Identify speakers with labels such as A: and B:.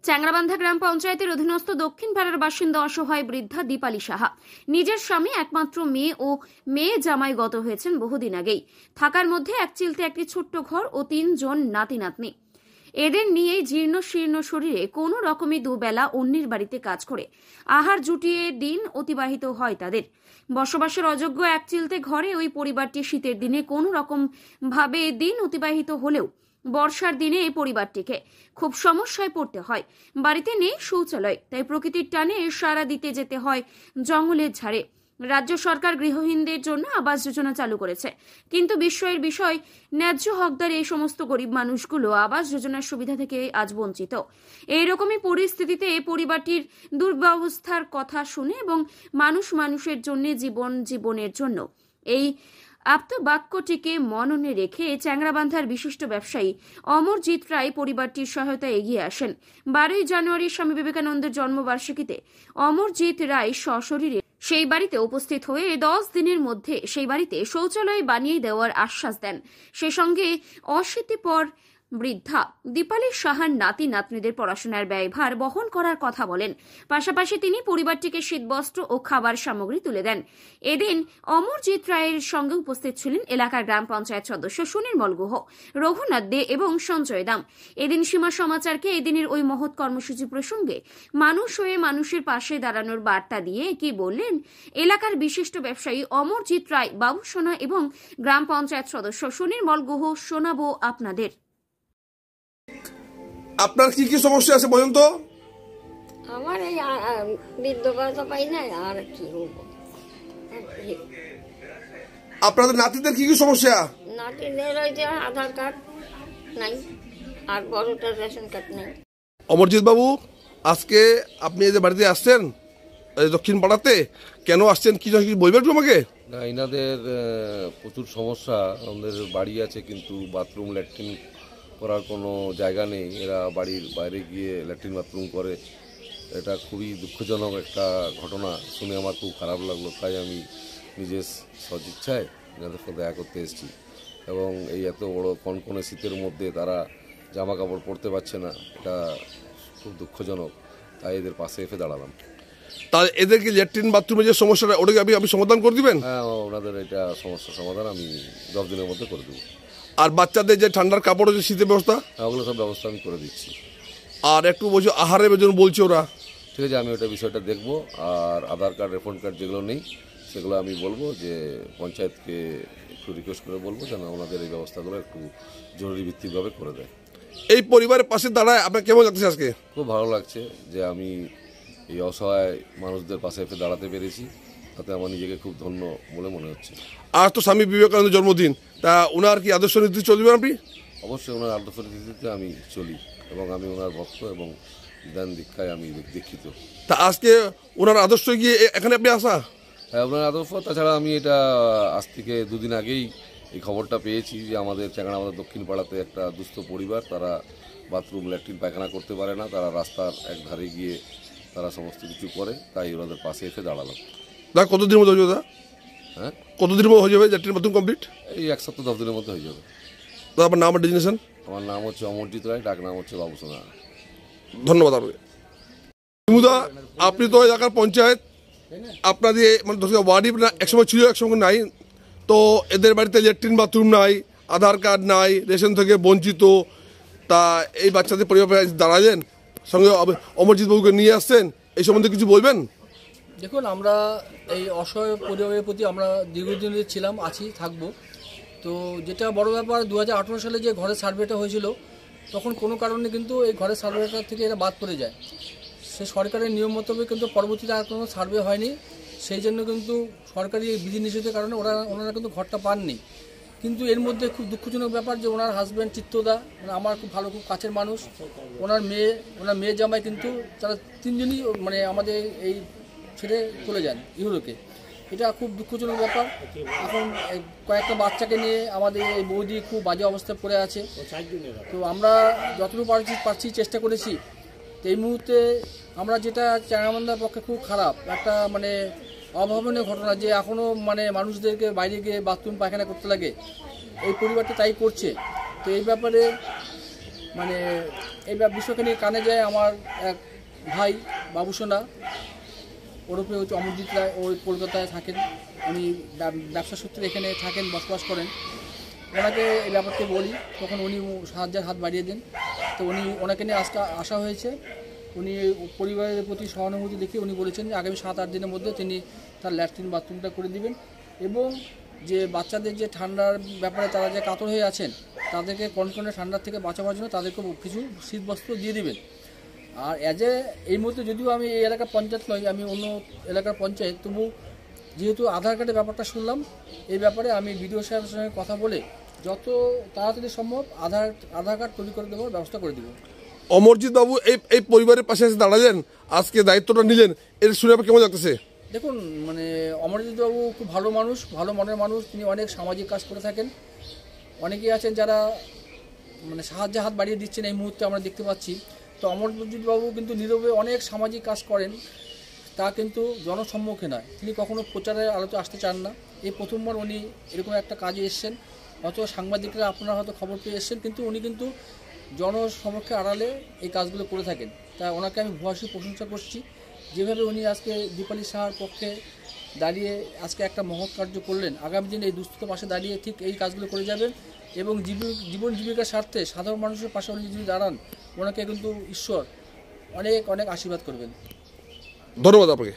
A: চ্যাংরাবান্ধা গ্রাম পঞ্চায়েতের অধীনস্থ দক্ষিণ পাড়ার বাসিন্দা অসহায় বৃদ্ধা দীপালি সাহা নিজের স্বামী একমাত্র মেয়ে ও মেয়ে জামাই গত হয়েছেন বহুদিন আগেই। থাকার মধ্যে এক চিলতে একটি ছোট্ট ঘর ও ৩ জন নাতি নাতনি। এদের নিয়েই জীর্ণ শীর্ণ শরীরে কোনো রকমে দুবেলা অন্যের বাড়িতে কাজ করে আহার জুটিয়ে দিন অতিবাহিত হয় তাদের। বসবাসের অযোগ্য এক চিলতে ঘরে ওই পরিবারটি শীতের দিনে কোনো রকম ভাবে দিন অতিবাহিত হলেও বর্ষার দিনে এই পরিবারটিকে খুব সমস্যায় পড়তে হয়। বাড়িতে নেই শৌচালয়, তাই প্রকৃতির টানে সাড়া দিতে যেতে হয় জঙ্গলের ঝাড়ে। রাজ্য সরকার গৃহহীনদের জন্য আবাস যোজনা চালু করেছে, কিন্তু বিস্ময়ের বিষয় ন্যায্য হকদার এই সমস্ত গরিব মানুষগুলো আবাস যোজনার সুবিধা থেকে আজ বঞ্চিত। এইরকমই পরিস্থিতিতে এই পরিবারটির দুর্ব্যবস্থার কথা শুনে এবং মানুষের জন্য জীবনের জন্য এই আপ্তবাক্যটিকে মননে রেখে চ্যাংরাবান্ধার বিশিষ্ট ব্যবসায়ী অমরজিৎ রায় পরিবারটির সহায়তায় এগিয়ে আসেন। 12ই জানুয়ারি স্বামী বিবেকানন্দের জন্মবার্ষিকীতে অমরজিৎ রায় সশরীরে সেই বাড়িতে উপস্থিত হয়ে 10 দিনের মধ্যে সেই বাড়িতে শৌচালয় বানিয়ে দেওয়ার আশ্বাস দেন। সেই সঙ্গে অশীতিপর বৃদ্ধা দীপালি সাহার নাতি নাতনিদের পড়াশোনার ব্যয়ভার বহন করার কথা বলেন। পাশাপাশি তিনি পরিবারটিকে শীতবস্ত্র ও খাবার সামগ্রী তুলে দেন। এদিন অমরজিৎ রায়ের সঙ্গে উপস্থিত ছিলেন এলাকার গ্রাম পঞ্চায়েত সদস্য সুনির্মল গুহ, রঘুনাথ দে এবং সঞ্জয় দাম। এদিন সীমা সমাচারকে এদিনের ওই মহৎ কর্মসূচি প্রসঙ্গে মানুষ হয়ে মানুষের পাশে দাঁড়ানোর বার্তা দিয়ে কি বললেন এলাকার বিশিষ্ট ব্যবসায়ী অমরজিৎ রায়, বাবুসোনা এবং গ্রাম পঞ্চায়েত সদস্য সুনির্মল গুহ, শোনাবো আপনাদের।
B: আপনার কি কি সমস্যা আছে বলুন তো?
C: আমার এই বৃদ্ধ ভাতা পাই না, আর কি হবো।
B: আপনাদের নাতিদের কি কি সমস্যা?
C: নাতিদের ওই যে আধার কার্ড নাই, আর বড়টার রেশন কার্ড নাই।
B: অমরজিৎ বাবু, আজকে আপনি এই যে বাড়িতে আসছেন দক্ষিণ পাড়াতে, কেন আসছেন কি বলবেন একটু আমাকে?
D: না, এনাদের প্রচুর সমস্যা। আমাদের বাড়ি আছে কিন্তু বাথরুম ল্যাট্রিন করার কোনো জায়গা নেই। এরা বাড়ির বাইরে গিয়ে ল্যাট্রিন বাথরুম করে। এটা খুবই দুঃখজনক একটা ঘটনা, শুনে আমার খুব খারাপ লাগলো। তাই আমি নিজের সদিচ্ছায় এনাদের সাথে দেখা করতে এসেছি। এবং এই এত বড় কনকনে শীতের মধ্যে তারা জামা কাপড় পরতে পারছে না, এটা খুব দুঃখজনক। তাই এদের পাশে এসে দাঁড়ালাম।
B: তাহলে এদেরকে ল্যাট্রিন বাথরুমের যে সমস্যাটা, ওটাকে আপনি সমাধান করে দিবেন?
D: হ্যাঁ, ওনাদের এটা সমস্যার সমাধান আমি 10 দিনের মধ্যে করে দেবো।
B: আর বাচ্চাদের যে ঠান্ডার কাপড় যে শীতের ব্যবস্থা,
D: ওগুলো সব ব্যবস্থা আমি করে দিচ্ছি।
B: আর একটু বলছি আহারের জন্য বলছে ওরা।
D: ঠিক আছে, আমি ওটা বিষয়টা দেখবো। আর আধার কার্ড রেশন কার্ড যেগুলো নেই সেগুলো আমি বলবো যে পঞ্চায়েতকে একটু রিকোয়েস্ট করে বলবো যেন ওনাদের এই ব্যবস্থাগুলো একটু জরুরি ভিত্তিকভাবে করে দেয়।
B: এই পরিবারের পাশে দাঁড়ায় আপনার কেমন লাগছে আজকে?
D: খুব ভালো লাগছে যে আমি এই অসহায় মানুষদের পাশে এসে দাঁড়াতে পেরেছি, তাতে আমার নিজেকে খুব ধন্য বলে মনে হচ্ছে।
B: আজ তো স্বামী বিবেকানন্দের জন্মদিন, তা ওনার কি আদর্শ নীতি চলবেন আপনি?
D: অবশ্যই ওনার আদর্শ নীতিতে আমি চলি এবং আমি ওনার ভক্ত এবং জ্ঞান দীক্ষায় আমি দীক্ষিত।
B: তা আজকে ওনার আদর্শ গিয়ে এখানে আপনি আসা?
D: হ্যাঁ, ওনার আদর্শ। তাছাড়া আমি এটা আজ থেকে 2 দিন আগেই এই খবরটা পেয়েছি যে আমাদের চ্যাংরাবান্ধা দক্ষিণ পাড়াতে একটা দুস্থ পরিবার, তারা বাথরুম ল্যাট্রিন পায়খানা করতে পারে না, তারা রাস্তার এক ধারে গিয়ে তারা সমস্ত কিছু করে। তাই ওনাদের পাশে এসে দাঁড়ালাম।
B: দাদা কতদিনের মধ্যে হয়ে যাবে?
D: হ্যাঁ,
B: কতদিনের মধ্যে হয়ে যাবে ল্যাট্রিন বাথরুম কমপ্লিট?
D: এই 1 সপ্তাহ 10 দিনের মধ্যে হয়ে যাবে।
B: দাদা আপনার নাম আর ডেজিনেশন?
D: আমার নাম হচ্ছে অমরজিৎ রায়, ডাক নাম হচ্ছে বাবুসোনা।
B: ধন্যবাদ আপনাকে। আপনি তো এলাকার পঞ্চায়েত, আপনাদের মানে ওয়ার্ডই একসময় ছিল একসময় নাই, তো এদের বাড়িতে ল্যাট্রিন বাথরুম নাই, আধার কার্ড নাই, রেশন থেকে বঞ্চিত, তা এই বাচ্চাদের পরিবার দাঁড়ালেন, সঙ্গে অমরজিৎ বাবুকে নিয়ে আসছেন, এই সম্বন্ধে কিছু বলবেন?
E: দেখুন, আমরা এই অসহায় পরিবারের প্রতি আমরা দীর্ঘদিন ছিলাম, আছি, থাকবো। তো যেটা বড় ব্যাপার, 2018 সালে যে ঘরের সার্ভেটা হয়েছিল, তখন কোনো কারণে কিন্তু এই ঘরের সার্ভেটা থেকে এরা বাদ পড়ে যায়। সে সরকারের নিয়ম মোতাবেক কিন্তু পরবর্তীতে আর কোনো সার্ভে হয়নি, সেই জন্য কিন্তু সরকারি বিধিনিষেধের কারণে ওনারা কিন্তু ঘরটা পাননি। কিন্তু এর মধ্যে খুব দুঃখজনক ব্যাপার যে ওনার হাজব্যান্ড চিত্তদা, মানে আমার খুব ভালো, খুব কাছের মানুষ, ওনার মেয়ে জামাই কিন্তু তারা 3 জনই মানে আমাদের এই ছেড়ে চলে যান ইউরোপে। এটা খুব দুঃখজনক ব্যাপার। এখন কয়েকটা বাচ্চাকে নিয়ে আমাদের এই বৌদি খুব বাজে অবস্থায় পড়ে আছে। তো আমরা যতটুকু পারছি চেষ্টা করেছি। তো এই মুহূর্তে আমরা যেটা চ্যাংরাবান্ধার পক্ষে খুব খারাপ একটা মানে অভাবনীয় ঘটনা, যে এখনও মানে মানুষদেরকে বাইরে গিয়ে বাথরুম পায়খানা করতে লাগে, এই পরিবারটা তাই করছে। তো এই ব্যাপারে মানে এই বিষয়কে নিয়ে কানে যায় আমার এক ভাই বাবুসোনা ওরূপে হচ্ছে অমরজিৎ রায়, ওই কলকাতায় থাকেন, উনি ব্যবসা সূত্রে এখানে থাকেন, বসবাস করেন। ওনাকে এই ব্যাপারটি বলি, তখন উনি সাহায্যের হাত বাড়িয়ে দেন। তো ওনাকে নিয়ে আজকে আসা হয়েছে। উনি পরিবারের প্রতি সহানুভূতি দেখিয়ে উনি বলেছেন যে আগামী 7-8 দিনের মধ্যে তিনি তার ল্যাট্রিন বাথরুমটা করে দিবেন, এবং যে বাচ্চাদের যে ঠান্ডার ব্যাপারে তারা যে কাতর হয়ে আছেন তাদেরকে কনকনে ঠান্ডার থেকে বাঁচাবার জন্য তাদেরকে কিছু শীতবস্ত্র দিয়ে দিবেন। আর এই মুহূর্তে যদিও আমি এই এলাকার পঞ্চায়েত নই, আমি অন্য এলাকার পঞ্চায়েত, তবু যেহেতু আধার কার্ডের ব্যাপারটা শুনলাম, এই ব্যাপারে আমি বিডিও সাহেবের সঙ্গে কথা বলে যত তাড়াতাড়ি সম্ভব আধার কার্ড তৈরি করে দেওয়ার ব্যবস্থা করে দেবো।
B: অমরজিৎ বাবু এই পরিবারের পাশে এসে দাঁড়ালেন, আজকে দায়িত্বটা নিলেন, এর শুনে আপনার কেমন লাগতেছে?
E: দেখুন, মানে অমরজিৎবাবু খুব ভালো মানুষ, ভালো মনের মানুষ। তিনি অনেক সামাজিক কাজ করে থাকেন। অনেকেই আছেন যারা মানে সাহায্যের হাত বাড়িয়ে দিচ্ছেন, এই মুহূর্তে আমরা দেখতে পাচ্ছি। তো অমরজিৎবাবু কিন্তু নীরবে অনেক সামাজিক কাজ করেন, তা কিন্তু জনসম্মুখে নয়। তিনি কখনো প্রচারের আলোতে আসতে চান না। এই প্রথমবার উনি এরকম একটা কাজে এসছেন, হয়তো সাংবাদিকরা আপনারা হয়তো খবর পেয়ে এসছেন, কিন্তু উনি কিন্তু জনসমক্ষে আড়ালে এই কাজগুলো করে থাকেন। তাই ওনাকে আমি ভূয়সী প্রশংসা করছি। যেভাবে উনি আজকে দীপালি সাহার পক্ষে দাঁড়িয়ে আজকে একটা মহৎ কার্য করলেন, আগামী দিনে এই দুস্থ পাশে দাঁড়িয়ে ঠিক এই কাজগুলো করে যাবেন, এবং জীবন জীবিকার স্বার্থে সাধারণ মানুষের পাশে উনি যদি দাঁড়ান, ওনাকে কিন্তু ঈশ্বর অনেক অনেক আশীর্বাদ করবেন।
B: ধন্যবাদ আপনাকে।